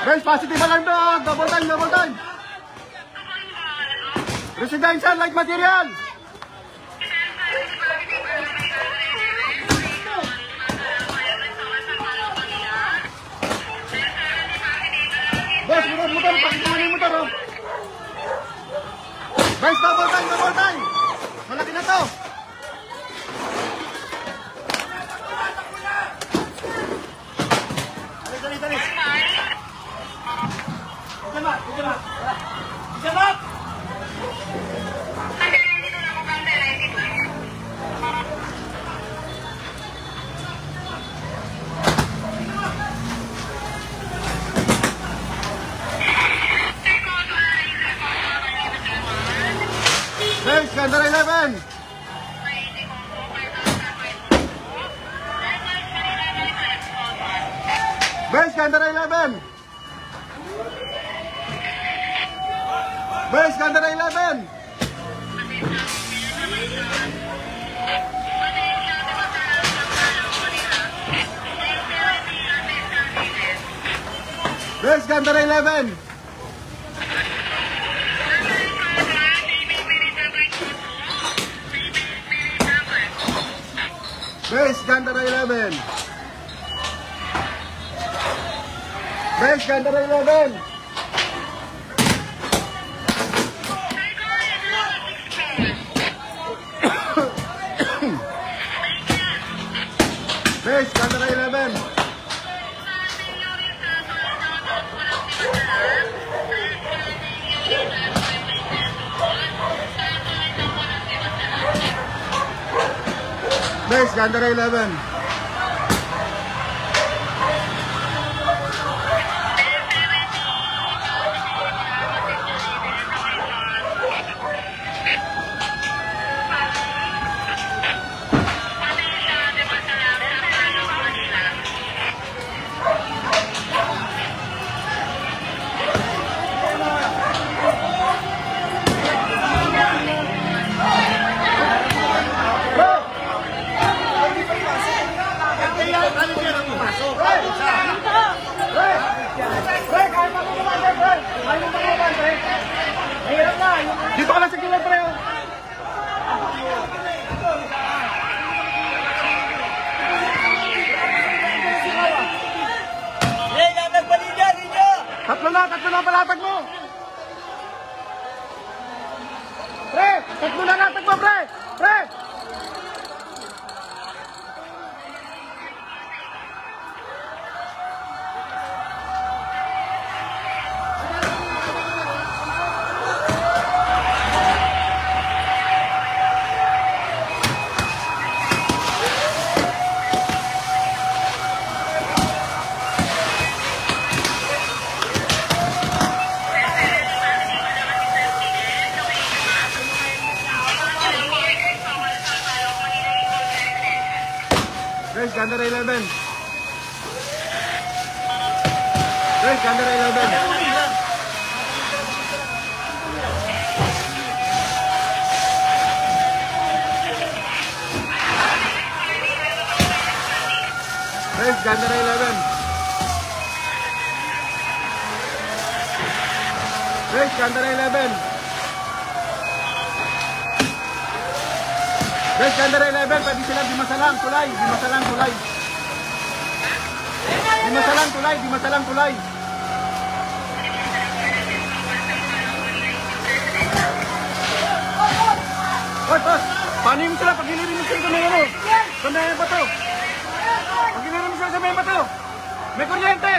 Guys, positive alarm doon. Double time, double time. Residential light material. Boss, motor, pakita yung motor, oh. Guys, double time, double time. Malaki na to. Dali, dali. Ijanat, ijanat. Ijanat. Guys, Gandara 11. Guys, Gandara 11. Guys, Gandara 11. Guys, Gandara 11. Base Gandara 11. Base Gandara 11. Base Gandara 11. Base Gandara 11. Dito ka lang sa gilid, pre. Tatlo na palatag mo. Pre, tatlo na latag mo, pre. Pre. Guys, Gandara 11. Guys, Gandara 11. Guys, Gandara 11. Guys, Gandara 11. Guys, Gandara 11, pwede sila Dimasalang, tulay, Dimasalang, tulay. Dimasalang, tulay, Dimasalang, tulay. Hoy, boss, paano mo sila? Pag-ilirin mo sila sa may ano? Sa may bato. Pag-ilirin mo sila sa may bato. May kuryente.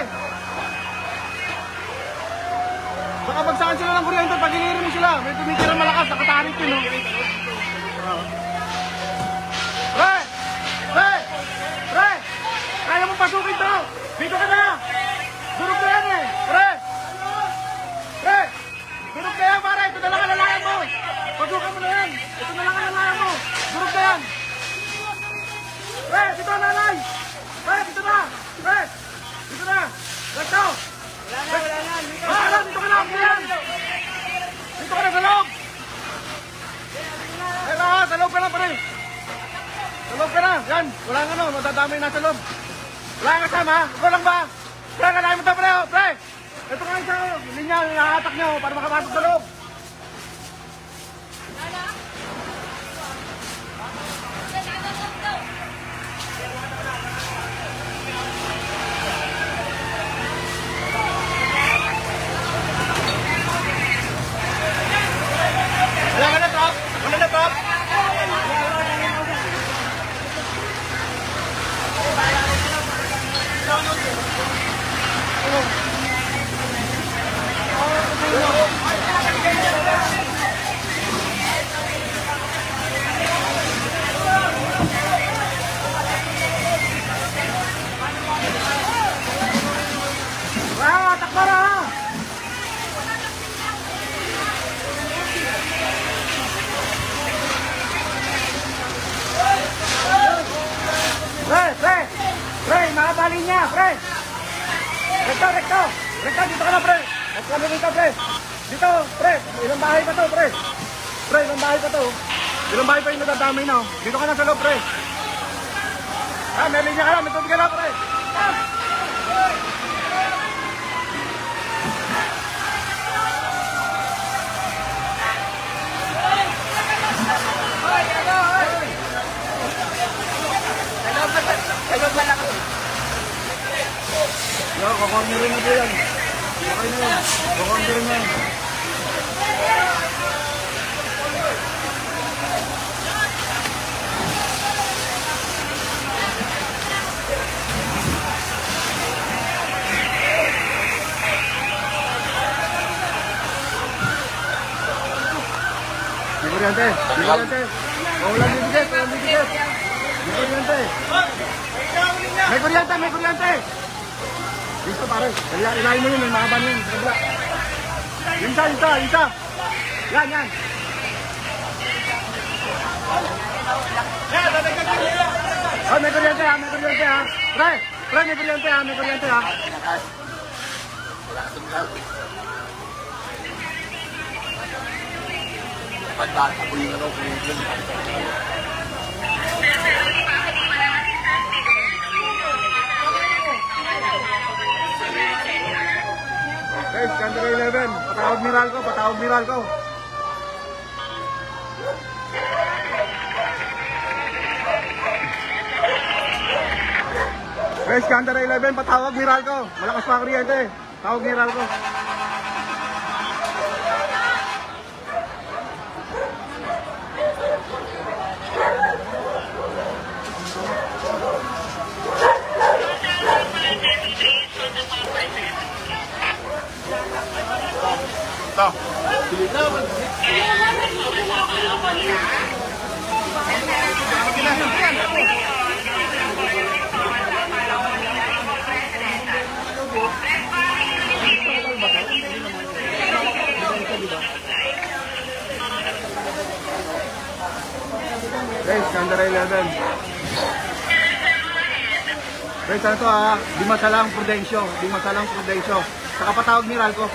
Baka bagsakan sila ng kuryente, pag-ilirin mo sila. May tumitira malakas, nakatarik yun, no? Pre! Pre! Pre! Kaya mo pasukin to! Dito ka na! Durog na yan eh! Pre! Pre! Durog na yan, pare! Ito na lang ang lalayan mo! Pasukan mo na yan! Ito na lang ang lalayan mo! Durog na yan! Pre! Dito na, nanay! Pre! Dito na! Pre! Dito na! Dito! Wala na! Wala na! Dito ka na! Dito ka na sa loob! Sa loob ka na, pare! Sa loob ka na, yan, wala nga no, madadamay na sa loob. Wala nga kasama, ikaw lang ba? Pre, kalahin mo ito, pre, pre! Ito nga isa, linya, nakahatak nyo para makapasok sa loob. Wala ka na, Top? Wala na, Top? Takbo na! Pre, makabali niya, pre! Rekto, dito ka na, pre! Rekto dito, pre! Dito, pre! Ilang bahay pa to, pre! Pre, ilang bahay pa to? Ilang bahay pa yung nadadamay na, oh. Dito ka na sa loob, pre! Ah, may linya ka na, may tubig ka na, pre! Yo, kukornerin na po yan. Okay na yan. Kukornerin na yan. Di kuryente. Walang bibigit. Di kuryente. May kuryente. Dito pare, ilahin mo yun, may makaban yun. Isa. Yan. Oh, may kuryente ha. Pre, may kuryente ha. Guys, Scandal 11, patawag Meralco. Guys, Scandal 11, patawag Meralco. Malakas pa kuryente. Tawag Meralco. Ito. Guys, Scandal 11. Guys, ano to ha? Di masalang Prudencio. Saka patawag Meralco.